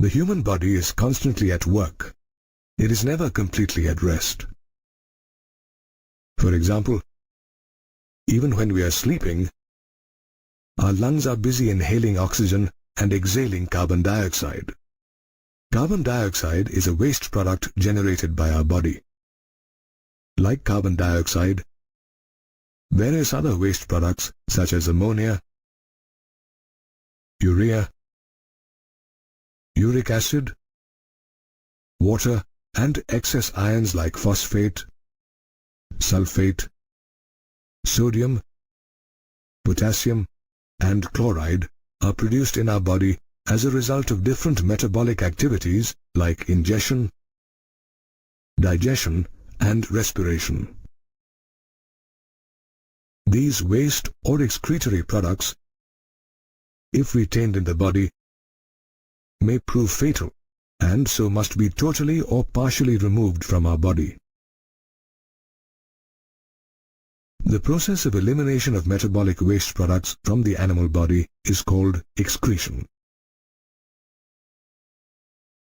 The human body is constantly at work. It is never completely at rest. For example, even when we are sleeping, our lungs are busy inhaling oxygen and exhaling carbon dioxide. Carbon dioxide is a waste product generated by our body. Like carbon dioxide, various other waste products such as ammonia, urea, uric acid, water, and excess ions like phosphate, sulfate, sodium, potassium, and chloride are produced in our body as a result of different metabolic activities like ingestion, digestion, and respiration. These waste or excretory products, if retained in the body, may prove fatal, and so must be totally or partially removed from our body. The process of elimination of metabolic waste products from the animal body is called excretion.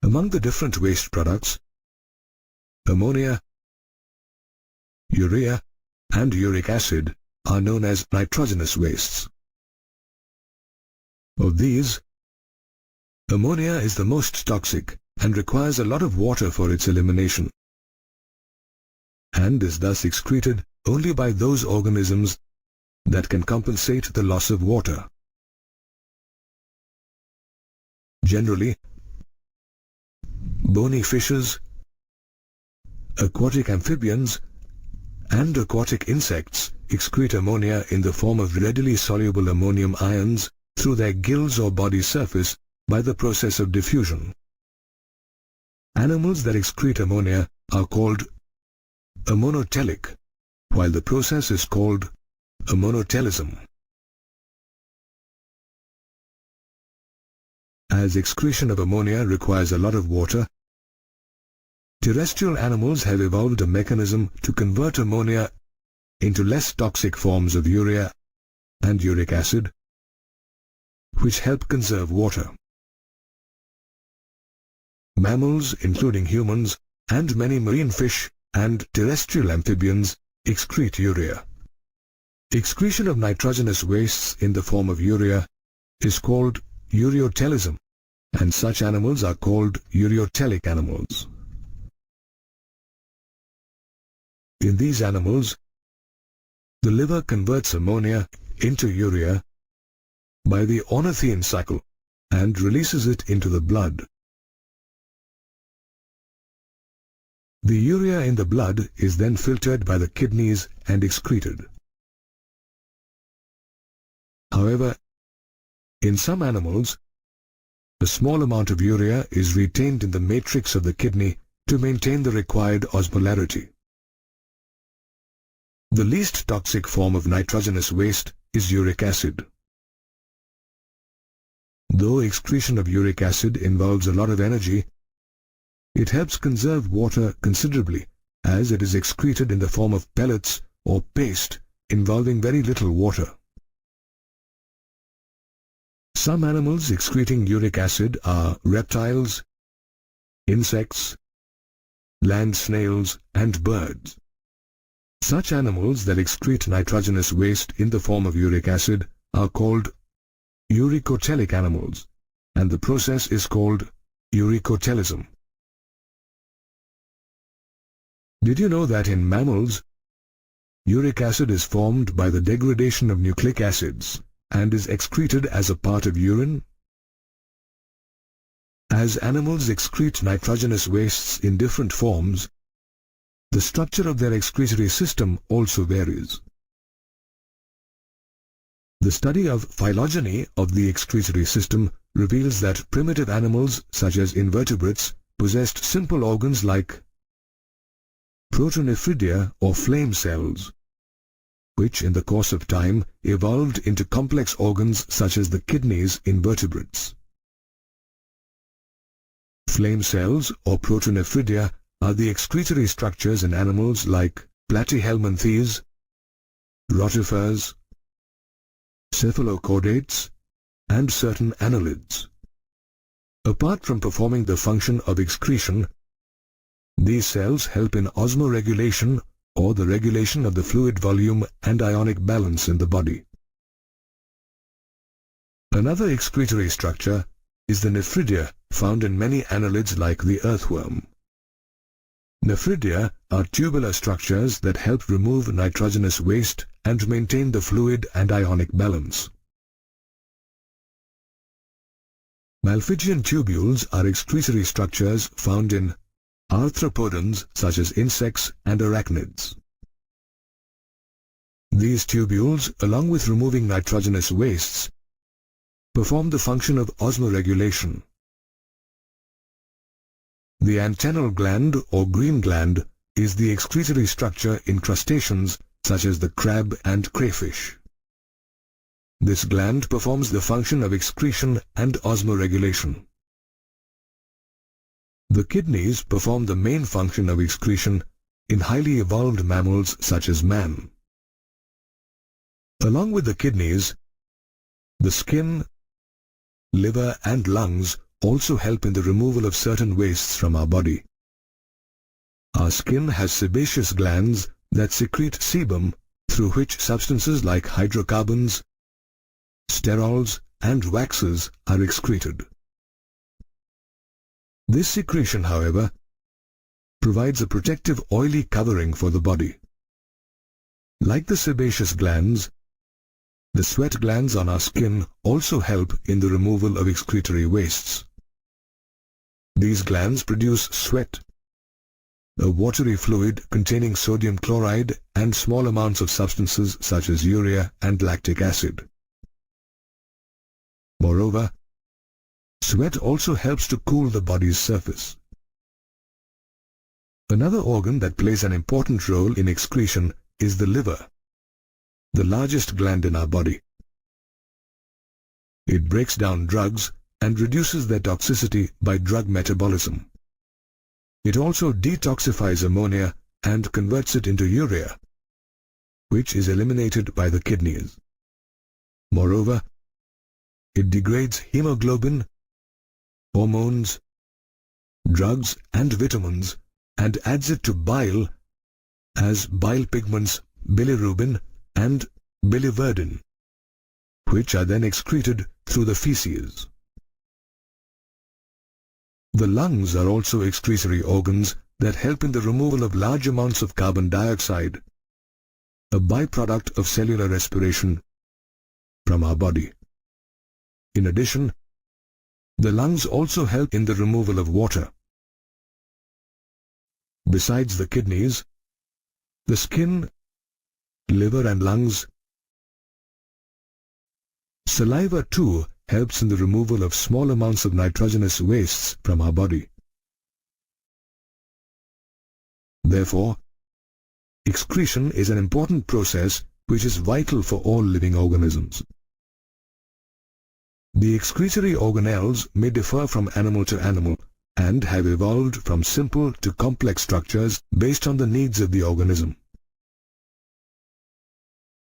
Among the different waste products, ammonia, urea, and uric acid are known as nitrogenous wastes. Of these, ammonia is the most toxic and requires a lot of water for its elimination, and is thus excreted only by those organisms that can compensate the loss of water. Generally, bony fishes, aquatic amphibians, and aquatic insects excrete ammonia in the form of readily soluble ammonium ions through their gills or body surface by the process of diffusion. Animals that excrete ammonia are called ammonotelic, while the process is called ammonotelism. As excretion of ammonia requires a lot of water, terrestrial animals have evolved a mechanism to convert ammonia into less toxic forms of urea and uric acid, which help conserve water. Mammals, including humans, and many marine fish and terrestrial amphibians excrete urea. Excretion of nitrogenous wastes in the form of urea is called ureotelism, and such animals are called ureotelic animals. In these animals, the liver converts ammonia into urea by the ornithine cycle and releases it into the blood. The urea in the blood is then filtered by the kidneys and excreted. However, in some animals, a small amount of urea is retained in the matrix of the kidney to maintain the required osmolarity. The least toxic form of nitrogenous waste is uric acid. Though excretion of uric acid involves a lot of energy, it helps conserve water considerably, as it is excreted in the form of pellets or paste involving very little water. Some animals excreting uric acid are reptiles, insects, land snails, and birds. Such animals that excrete nitrogenous waste in the form of uric acid are called uricotelic animals, and the process is called uricotelism. Did you know that in mammals, uric acid is formed by the degradation of nucleic acids and is excreted as a part of urine? As animals excrete nitrogenous wastes in different forms, the structure of their excretory system also varies. The study of phylogeny of the excretory system reveals that primitive animals such as invertebrates possessed simple organs like protonephridia or flame cells, which in the course of time evolved into complex organs such as the kidneys in vertebrates. Flame cells or protonephridia are the excretory structures in animals like platyhelminthes, rotifers, cephalochordates, and certain annelids. Apart from performing the function of excretion, these cells help in osmoregulation, or the regulation of the fluid volume and ionic balance in the body. Another excretory structure is the nephridia, found in many annelids like the earthworm. Nephridia are tubular structures that help remove nitrogenous waste and maintain the fluid and ionic balance. Malpighian tubules are excretory structures found in arthropodans such as insects and arachnids. These tubules, along with removing nitrogenous wastes, perform the function of osmoregulation. The antennal gland or green gland is the excretory structure in crustaceans such as the crab and crayfish. This gland performs the function of excretion and osmoregulation. The kidneys perform the main function of excretion in highly evolved mammals such as man. Along with the kidneys, the skin, liver and lungs also help in the removal of certain wastes from our body. Our skin has sebaceous glands that secrete sebum, through which substances like hydrocarbons, sterols and waxes are excreted. This secretion, however, provides a protective oily covering for the body. Like the sebaceous glands, the sweat glands on our skin also help in the removal of excretory wastes. These glands produce sweat, a watery fluid containing sodium chloride and small amounts of substances such as urea and lactic acid. Moreover, sweat also helps to cool the body's surface. Another organ that plays an important role in excretion is the liver, the largest gland in our body. It breaks down drugs and reduces their toxicity by drug metabolism. It also detoxifies ammonia and converts it into urea, which is eliminated by the kidneys. Moreover, it degrades hemoglobin, hormones, drugs and vitamins and adds it to bile as bile pigments bilirubin and biliverdin, which are then excreted through the feces. The lungs are also excretory organs that help in the removal of large amounts of carbon dioxide, a byproduct of cellular respiration, from our body. In addition, the lungs also help in the removal of water. Besides the kidneys, the skin, liver and lungs, saliva too helps in the removal of small amounts of nitrogenous wastes from our body. Therefore, excretion is an important process which is vital for all living organisms. The excretory organelles may differ from animal to animal and have evolved from simple to complex structures based on the needs of the organism.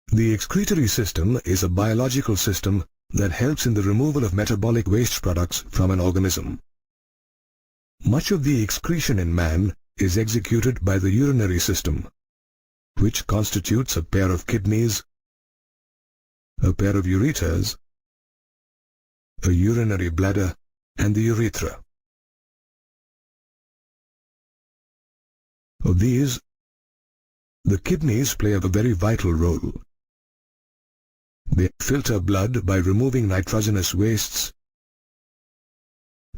The excretory system is a biological system that helps in the removal of metabolic waste products from an organism. Much of the excretion in man is executed by the urinary system, which constitutes a pair of kidneys, a pair of ureters, a urinary bladder, and the urethra. Of these, the kidneys play a very vital role. They filter blood by removing nitrogenous wastes,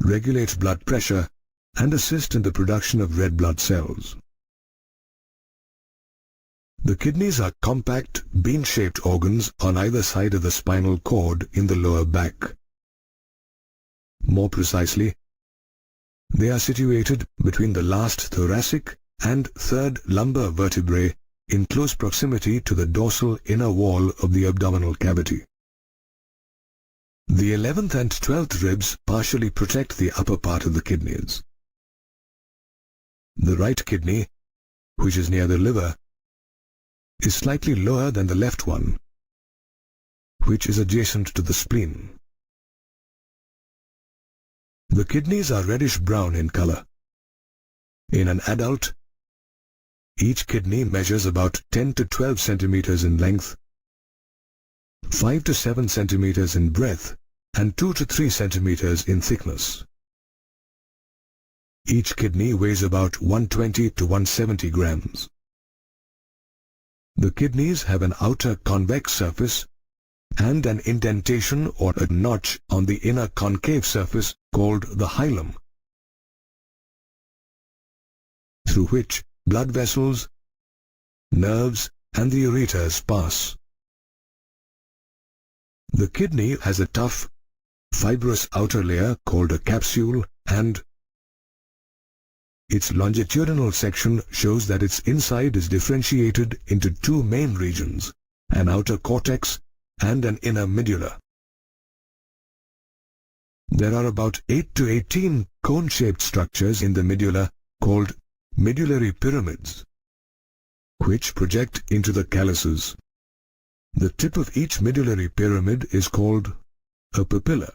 regulate blood pressure, and assist in the production of red blood cells. The kidneys are compact, bean-shaped organs on either side of the spinal cord in the lower back. More precisely, they are situated between the last thoracic and third lumbar vertebrae in close proximity to the dorsal inner wall of the abdominal cavity. The 11th and 12th ribs partially protect the upper part of the kidneys. The right kidney, which is near the liver, is slightly lower than the left one, which is adjacent to the spleen. The kidneys are reddish-brown in color. In an adult, each kidney measures about 10 to 12 centimeters in length, 5 to 7 centimeters in breadth, and 2 to 3 centimeters in thickness. Each kidney weighs about 120 to 170 grams. The kidneys have an outer convex surface and an indentation or a notch on the inner concave surface called the hilum, through which blood vessels, nerves, and the ureters pass. The kidney has a tough, fibrous outer layer called a capsule, and its longitudinal section shows that its inside is differentiated into two main regions, an outer cortex and an inner medulla. There are about 8 to 18 cone-shaped structures in the medulla called medullary pyramids, which project into the calyces. The tip of each medullary pyramid is called a papilla.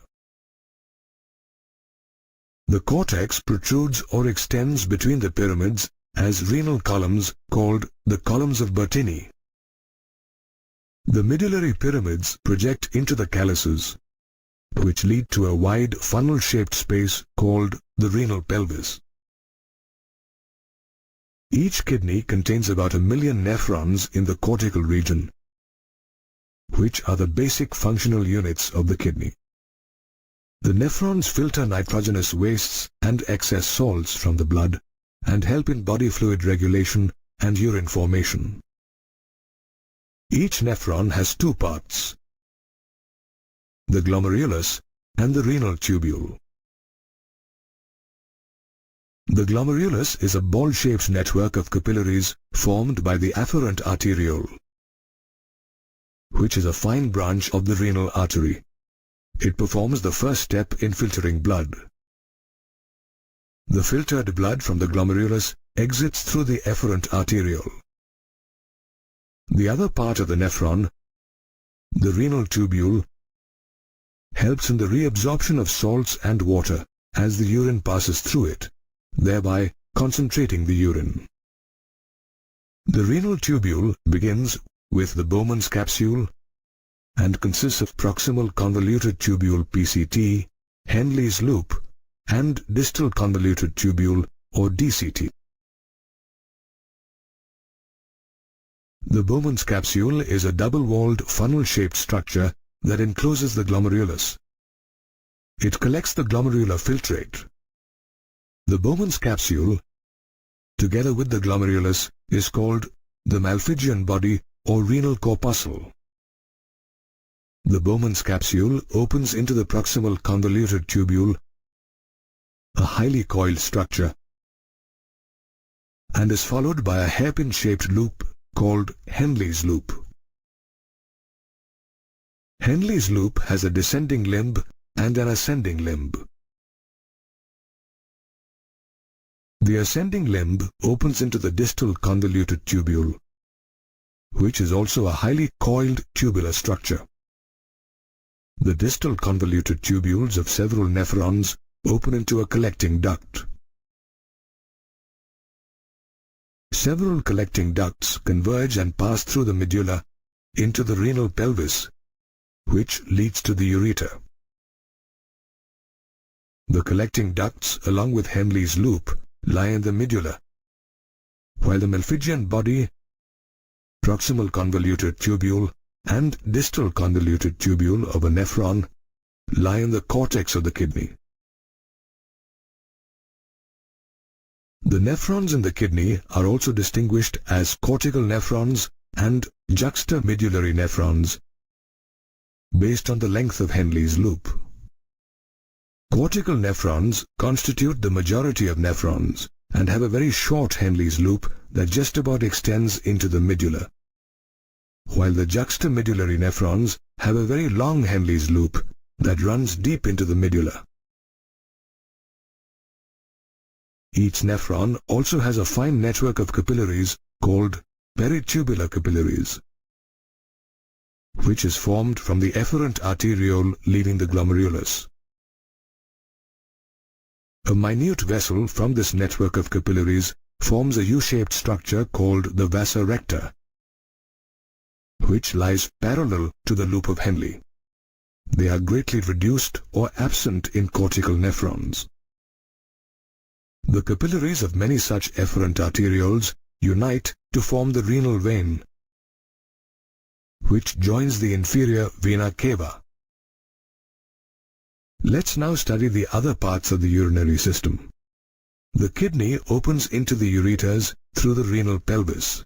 The cortex protrudes or extends between the pyramids as renal columns called the columns of Bertini. The medullary pyramids project into the calyces, which lead to a wide funnel-shaped space called the renal pelvis. Each kidney contains about 1 million nephrons in the cortical region, which are the basic functional units of the kidney. The nephrons filter nitrogenous wastes and excess salts from the blood and help in body fluid regulation and urine formation. Each nephron has two parts, the glomerulus and the renal tubule. The glomerulus is a ball-shaped network of capillaries formed by the afferent arteriole, which is a fine branch of the renal artery. It performs the first step in filtering blood. The filtered blood from the glomerulus exits through the efferent arteriole. The other part of the nephron, the renal tubule, helps in the reabsorption of salts and water as the urine passes through it, thereby concentrating the urine. The renal tubule begins with the Bowman's capsule and consists of proximal convoluted tubule PCT, Henle's loop, and distal convoluted tubule or DCT. The Bowman's capsule is a double-walled funnel-shaped structure that encloses the glomerulus. It collects the glomerular filtrate. The Bowman's capsule, together with the glomerulus, is called the Malpighian body or renal corpuscle. The Bowman's capsule opens into the proximal convoluted tubule, a highly coiled structure, and is followed by a hairpin-shaped loop called Henle's loop. Henle's loop has a descending limb and an ascending limb. The ascending limb opens into the distal convoluted tubule, which is also a highly coiled tubular structure. The distal convoluted tubules of several nephrons open into a collecting duct. Several collecting ducts converge and pass through the medulla into the renal pelvis, which leads to the ureter. The collecting ducts, along with Henle's loop, lie in the medulla, while the Malpighian body, proximal convoluted tubule, and distal convoluted tubule of a nephron lie in the cortex of the kidney. The nephrons in the kidney are also distinguished as cortical nephrons and juxtamedullary nephrons based on the length of Henle's loop. Cortical nephrons constitute the majority of nephrons and have a very short Henle's loop that just about extends into the medulla, while the juxtamedullary nephrons have a very long Henle's loop that runs deep into the medulla. Each nephron also has a fine network of capillaries called peritubular capillaries, which is formed from the efferent arteriole leaving the glomerulus. A minute vessel from this network of capillaries forms a U-shaped structure called the vasa recta, which lies parallel to the loop of Henle. They are greatly reduced or absent in cortical nephrons. The capillaries of many such efferent arterioles unite to form the renal vein, which joins the inferior vena cava. Let's now study the other parts of the urinary system. The kidney opens into the ureters through the renal pelvis.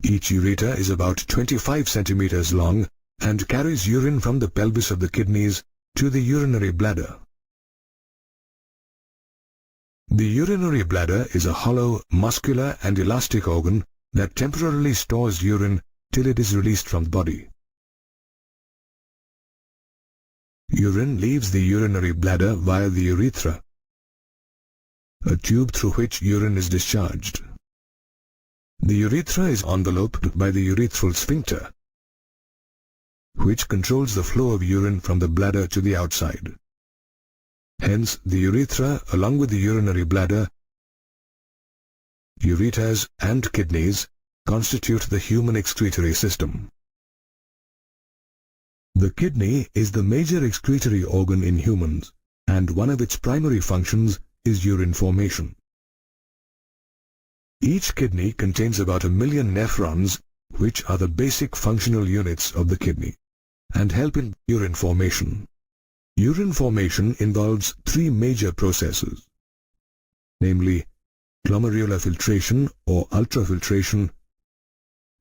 Each ureter is about 25 centimeters long and carries urine from the pelvis of the kidneys to the urinary bladder. The urinary bladder is a hollow, muscular and elastic organ that temporarily stores urine till it is released from the body. Urine leaves the urinary bladder via the urethra, a tube through which urine is discharged. The urethra is enveloped by the urethral sphincter, which controls the flow of urine from the bladder to the outside. Hence, the urethra, along with the urinary bladder, ureters and kidneys, constitute the human excretory system. The kidney is the major excretory organ in humans, and one of its primary functions is urine formation. Each kidney contains about 1 million nephrons, which are the basic functional units of the kidney, and help in urine formation. Urine formation involves 3 major processes, namely glomerular filtration or ultrafiltration,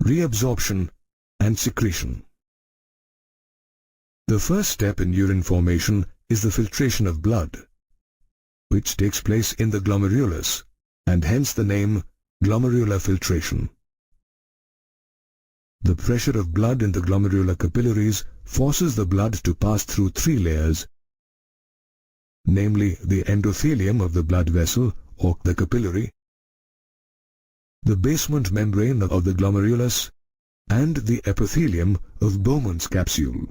reabsorption, and secretion. The first step in urine formation is the filtration of blood, which takes place in the glomerulus, and hence the name glomerular filtration. The pressure of blood in the glomerular capillaries forces the blood to pass through 3 layers, namely the endothelium of the blood vessel or the capillary, the basement membrane of the glomerulus, and the epithelium of Bowman's capsule.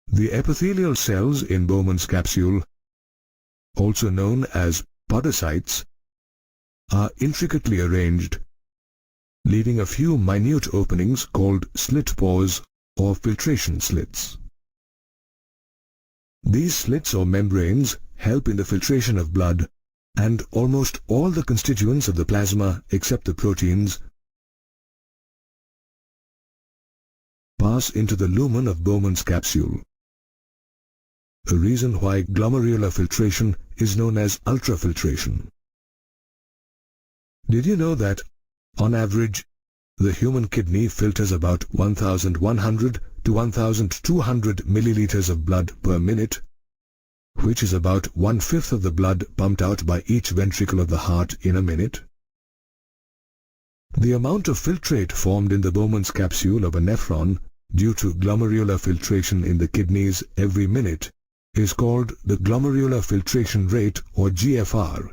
The epithelial cells in Bowman's capsule, also known as podocytes, are intricately arranged, leaving a few minute openings called slit pores or filtration slits. These slits or membranes help in the filtration of blood, and almost all the constituents of the plasma except the proteins pass into the lumen of Bowman's capsule. A reason why glomerular filtration is known as ultrafiltration. Did you know that, on average, the human kidney filters about 1,100 to 1,200 milliliters of blood per minute, which is about 1/5 of the blood pumped out by each ventricle of the heart in a minute? The amount of filtrate formed in the Bowman's capsule of a nephron due to glomerular filtration in the kidneys every minute is called the glomerular filtration rate or GFR,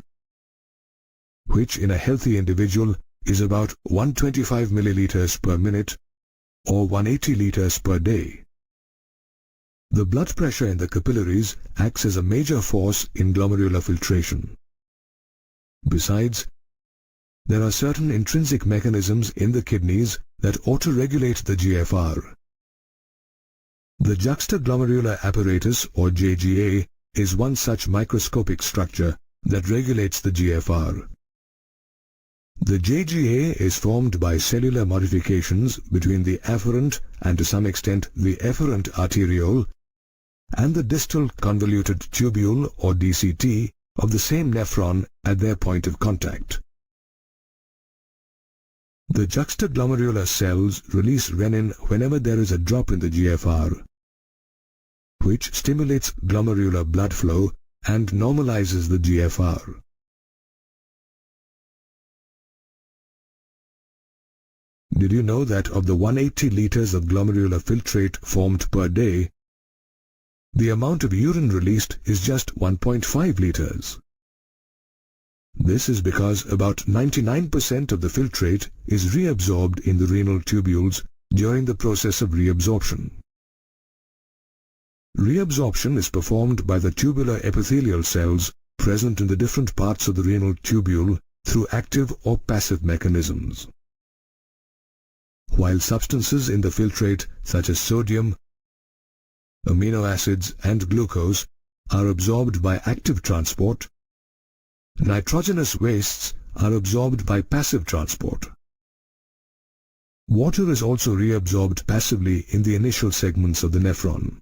which in a healthy individual is about 125 milliliters per minute or 180 liters per day. The blood pressure in the capillaries acts as a major force in glomerular filtration. Besides, there are certain intrinsic mechanisms in the kidneys that auto-regulate the GFR. The juxtaglomerular apparatus or JGA is one such microscopic structure that regulates the GFR. The JGA is formed by cellular modifications between the afferent and to some extent the efferent arteriole and the distal convoluted tubule or DCT of the same nephron at their point of contact. The juxtaglomerular cells release renin whenever there is a drop in the GFR, which stimulates glomerular blood flow and normalizes the GFR. Did you know that of the 180 liters of glomerular filtrate formed per day, the amount of urine released is just 1.5 liters? This is because about 99% of the filtrate is reabsorbed in the renal tubules during the process of reabsorption. Reabsorption is performed by the tubular epithelial cells present in the different parts of the renal tubule through active or passive mechanisms. While substances in the filtrate such as sodium, amino acids and glucose are absorbed by active transport, nitrogenous wastes are absorbed by passive transport. Water is also reabsorbed passively in the initial segments of the nephron.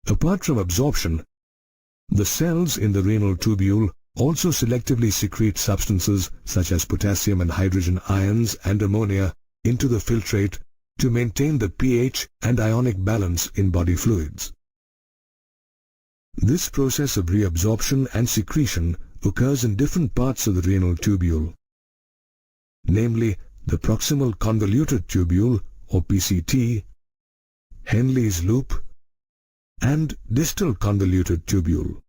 Apart from absorption, the cells in the renal tubule also selectively secrete substances such as potassium and hydrogen ions and ammonia into the filtrate to maintain the pH and ionic balance in body fluids. This process of reabsorption and secretion occurs in different parts of the renal tubule, namely the proximal convoluted tubule or PCT, Henle's loop, and distal convoluted tubule.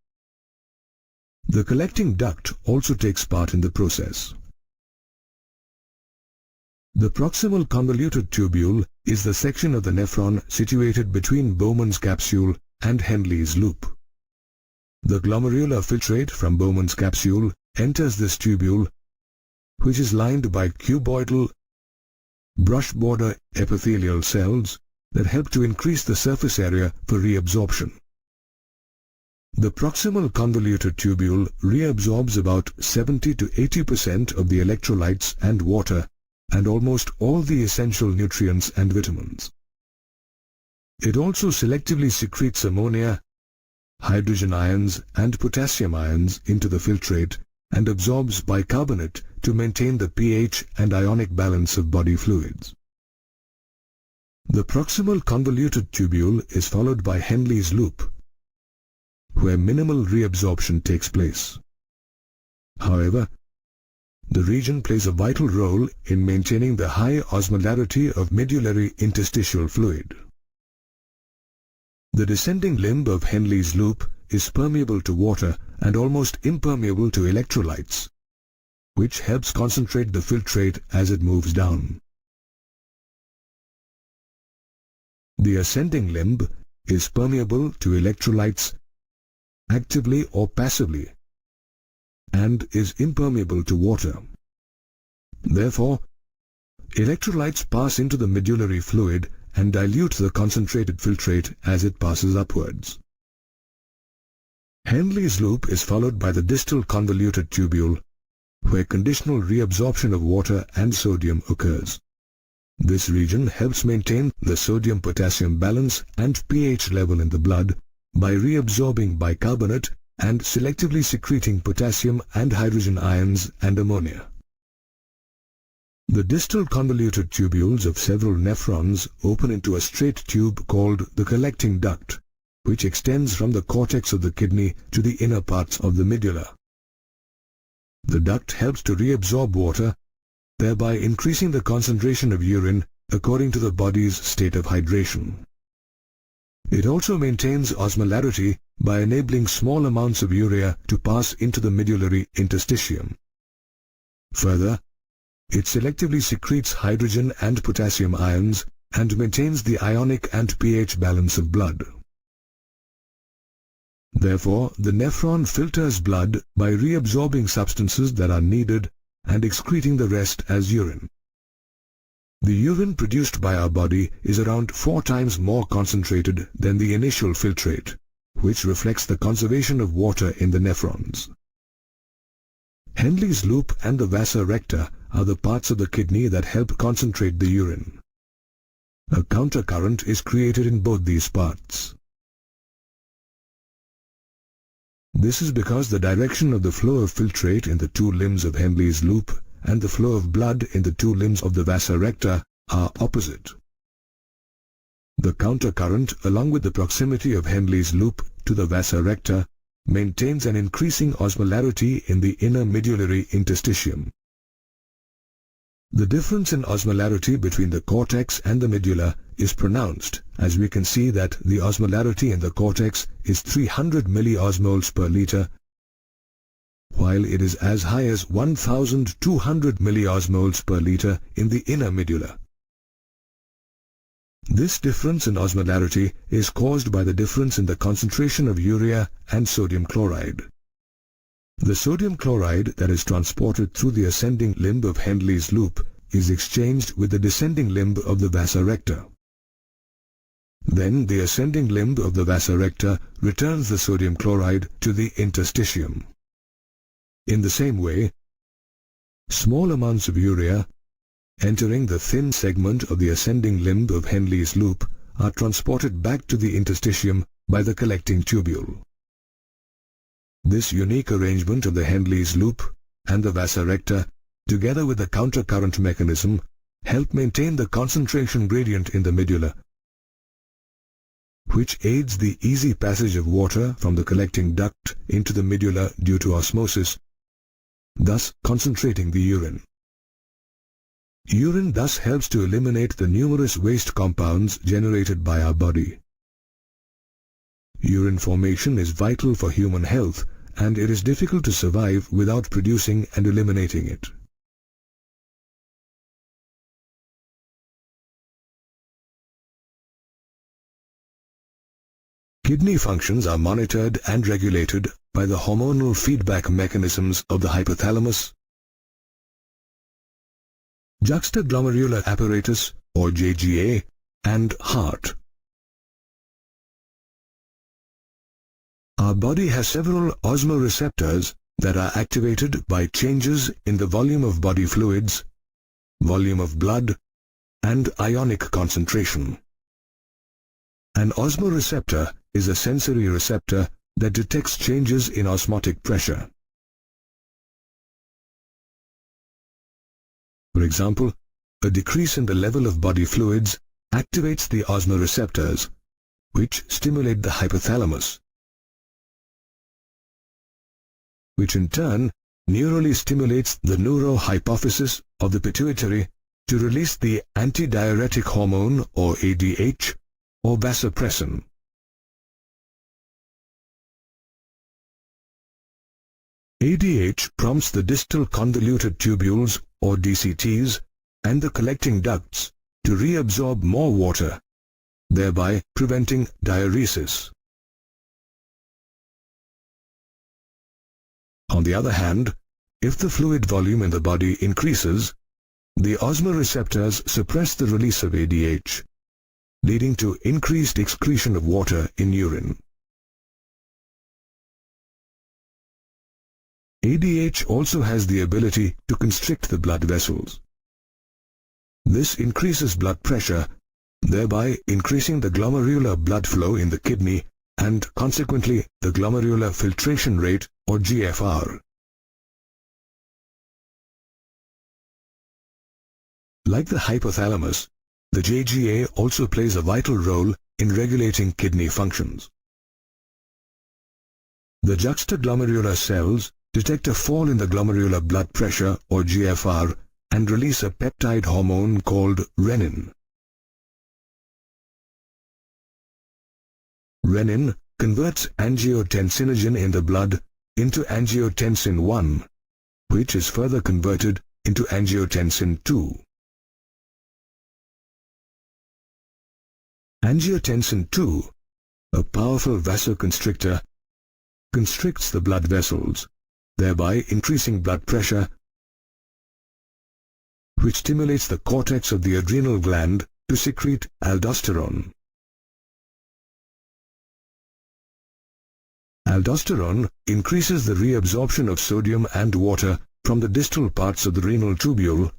The collecting duct also takes part in the process. The proximal convoluted tubule is the section of the nephron situated between Bowman's capsule and Henle's loop. The glomerular filtrate from Bowman's capsule enters this tubule, which is lined by cuboidal, brush border epithelial cells that help to increase the surface area for reabsorption. The proximal convoluted tubule reabsorbs about 70 to 80% of the electrolytes and water and almost all the essential nutrients and vitamins. It also selectively secretes ammonia, hydrogen ions and potassium ions into the filtrate and absorbs bicarbonate to maintain the pH and ionic balance of body fluids. The proximal convoluted tubule is followed by Henle's loop, where minimal reabsorption takes place. However, the region plays a vital role in maintaining the high osmolarity of medullary interstitial fluid. The descending limb of Henle's loop is permeable to water and almost impermeable to electrolytes, which helps concentrate the filtrate as it moves down. The ascending limb is permeable to electrolytes actively or passively and is impermeable to water. Therefore, electrolytes pass into the medullary fluid and dilute the concentrated filtrate as it passes upwards. Henle's loop is followed by the distal convoluted tubule, where conditional reabsorption of water and sodium occurs. This region helps maintain the sodium-potassium balance and pH level in the blood by reabsorbing bicarbonate and selectively secreting potassium and hydrogen ions and ammonia. The distal convoluted tubules of several nephrons open into a straight tube called the collecting duct, which extends from the cortex of the kidney to the inner parts of the medulla. The duct helps to reabsorb water, thereby increasing the concentration of urine according to the body's state of hydration. It also maintains osmolarity by enabling small amounts of urea to pass into the medullary interstitium. Further, it selectively secretes hydrogen and potassium ions and maintains the ionic and pH balance of blood. Therefore, the nephron filters blood by reabsorbing substances that are needed and excreting the rest as urine. The urine produced by our body is around 4 times more concentrated than the initial filtrate, which reflects the conservation of water in the nephrons. Henle's loop and the vasa recta are the parts of the kidney that help concentrate the urine. A countercurrent is created in both these parts. This is because the direction of the flow of filtrate in the 2 limbs of Henle's loop and the flow of blood in the 2 limbs of the vasa recta are opposite. The countercurrent, along with the proximity of Henle's loop to the vasa recta, maintains an increasing osmolarity in the inner medullary interstitium. The difference in osmolarity between the cortex and the medulla is pronounced, as we can see that the osmolarity in the cortex is 300 milliosmoles per liter, while it is as high as 1200 milliosmoles per liter in the inner medulla. This difference in osmolarity is caused by the difference in the concentration of urea and sodium chloride. The sodium chloride that is transported through the ascending limb of Henle's loop is exchanged with the descending limb of the vasa recta. Then the ascending limb of the vasa recta returns the sodium chloride to the interstitium. In the same way, small amounts of urea entering the thin segment of the ascending limb of Henle's loop are transported back to the interstitium by the collecting tubule. This unique arrangement of the Henle's loop and the vasa recta, together with the countercurrent mechanism, help maintain the concentration gradient in the medulla, which aids the easy passage of water from the collecting duct into the medulla due to osmosis, thus concentrating the urine. Urine thus helps to eliminate the numerous waste compounds generated by our body. Urine formation is vital for human health, and it is difficult to survive without producing and eliminating it. Kidney functions are monitored and regulated by the hormonal feedback mechanisms of the hypothalamus, juxtaglomerular apparatus or JGA, and heart. Our body has several osmoreceptors that are activated by changes in the volume of body fluids, volume of blood, and ionic concentration. An osmoreceptor is a sensory receptor that detects changes in osmotic pressure. For example, a decrease in the level of body fluids activates the osmoreceptors, which stimulate the hypothalamus, which in turn neurally stimulates the neurohypophysis of the pituitary to release the antidiuretic hormone or ADH or vasopressin. ADH prompts the distal convoluted tubules or DCTs and the collecting ducts to reabsorb more water, thereby preventing diuresis. On the other hand, if the fluid volume in the body increases, the osmoreceptors suppress the release of ADH, leading to increased excretion of water in urine. ADH also has the ability to constrict the blood vessels. This increases blood pressure, thereby increasing the glomerular blood flow in the kidney and consequently the glomerular filtration rate or GFR. Like the hypothalamus, the JGA also plays a vital role in regulating kidney functions. The juxtaglomerular cells detect a fall in the glomerular blood pressure or GFR and release a peptide hormone called renin. Renin converts angiotensinogen in the blood into angiotensin 1, which is further converted into angiotensin 2. Angiotensin 2, a powerful vasoconstrictor, constricts the blood vessels, thereby increasing blood pressure, which stimulates the cortex of the adrenal gland to secrete aldosterone. Aldosterone increases the reabsorption of sodium and water from the distal parts of the renal tubule,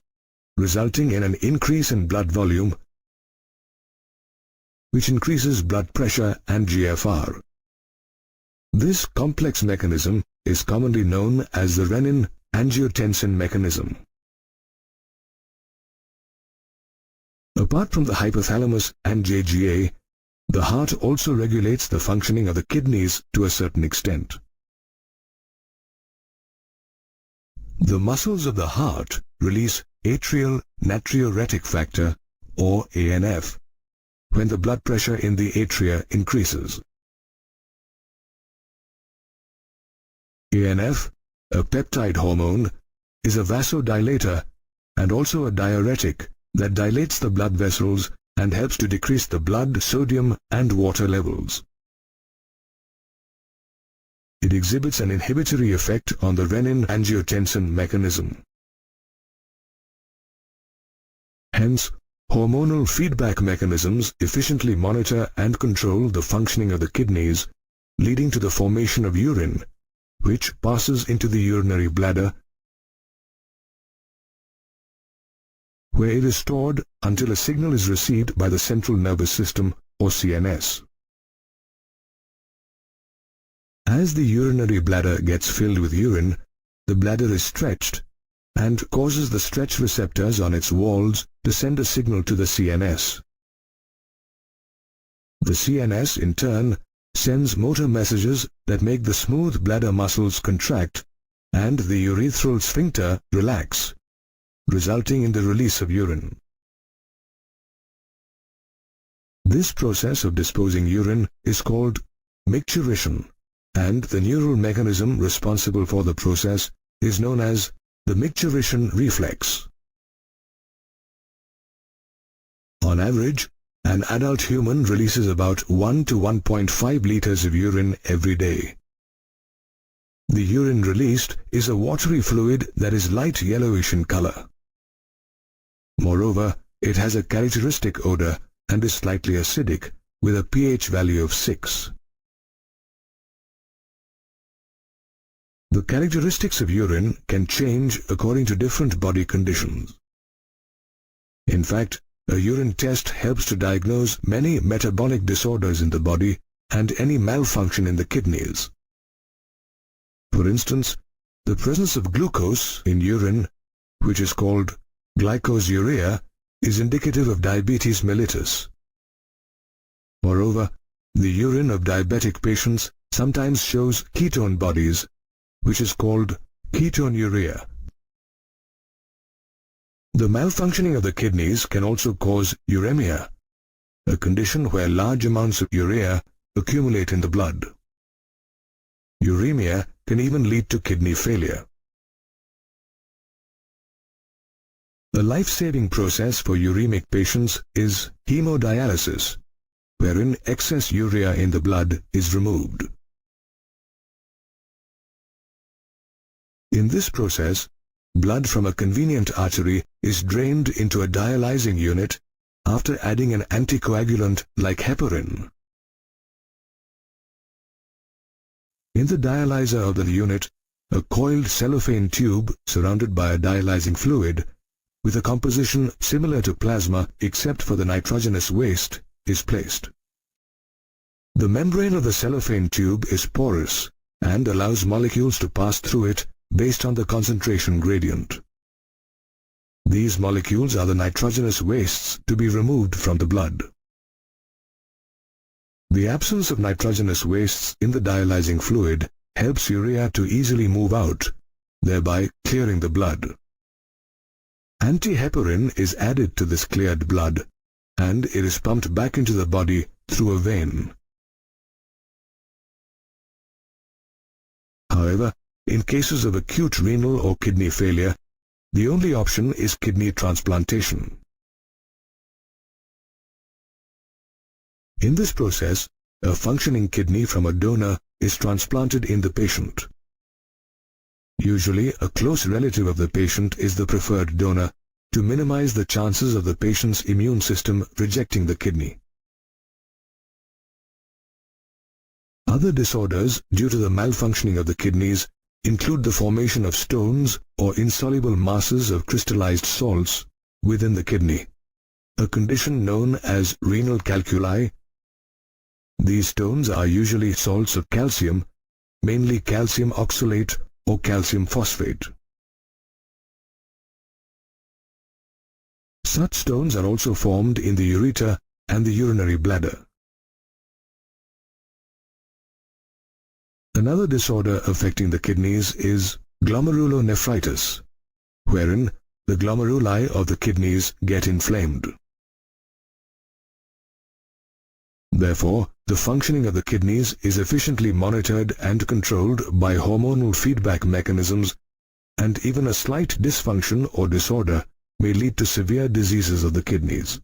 resulting in an increase in blood volume, which increases blood pressure and GFR. This complex mechanism is commonly known as the renin-angiotensin mechanism. Apart from the hypothalamus and JGA, the heart also regulates the functioning of the kidneys to a certain extent. The muscles of the heart release atrial natriuretic factor or ANF when the blood pressure in the atria increases. ANF, a peptide hormone, is a vasodilator and also a diuretic that dilates the blood vessels and helps to decrease the blood sodium and water levels. It exhibits an inhibitory effect on the renin-angiotensin mechanism. Hence, hormonal feedback mechanisms efficiently monitor and control the functioning of the kidneys, leading to the formation of urine, which passes into the urinary bladder, where it is stored until a signal is received by the central nervous system, or CNS. As the urinary bladder gets filled with urine, the bladder is stretched and causes the stretch receptors on its walls to send a signal to the CNS. The CNS, in turn, sends motor messages that make the smooth bladder muscles contract and the urethral sphincter relax, resulting in the release of urine. This process of disposing urine is called micturition, and the neural mechanism responsible for the process is known as the micturition reflex. On average, an adult human releases about 1 to 1.5 liters of urine every day. The urine released is a watery fluid that is light yellowish in color. Moreover, it has a characteristic odor and is slightly acidic, with a pH value of 6. The characteristics of urine can change according to different body conditions. In fact, a urine test helps to diagnose many metabolic disorders in the body and any malfunction in the kidneys. For instance, the presence of glucose in urine, which is called glycosuria, is indicative of diabetes mellitus. Moreover, the urine of diabetic patients sometimes shows ketone bodies, which is called ketonuria. The malfunctioning of the kidneys can also cause uremia, a condition where large amounts of urea accumulate in the blood. Uremia can even lead to kidney failure. A life-saving process for uremic patients is hemodialysis, wherein excess urea in the blood is removed. In this process, blood from a convenient artery is drained into a dialyzing unit after adding an anticoagulant like heparin. In the dialyzer of the unit, a coiled cellophane tube surrounded by a dialyzing fluid, with a composition similar to plasma except for the nitrogenous waste, is placed. The membrane of the cellophane tube is porous and allows molecules to pass through it based on the concentration gradient. These molecules are the nitrogenous wastes to be removed from the blood. The absence of nitrogenous wastes in the dialyzing fluid helps urea to easily move out, thereby clearing the blood. Antiheparin is added to this cleared blood, and it is pumped back into the body through a vein. However, in cases of acute renal or kidney failure, the only option is kidney transplantation. In this process, a functioning kidney from a donor is transplanted in the patient. Usually, a close relative of the patient is the preferred donor to minimize the chances of the patient's immune system rejecting the kidney. Other disorders due to the malfunctioning of the kidneys include the formation of stones or insoluble masses of crystallized salts within the kidney, a condition known as renal calculi. These stones are usually salts of calcium, mainly calcium oxalate or calcium phosphate. Such stones are also formed in the ureter and the urinary bladder. Another disorder affecting the kidneys is glomerulonephritis, wherein the glomeruli of the kidneys get inflamed. Therefore, the functioning of the kidneys is efficiently monitored and controlled by hormonal feedback mechanisms, and even a slight dysfunction or disorder may lead to severe diseases of the kidneys.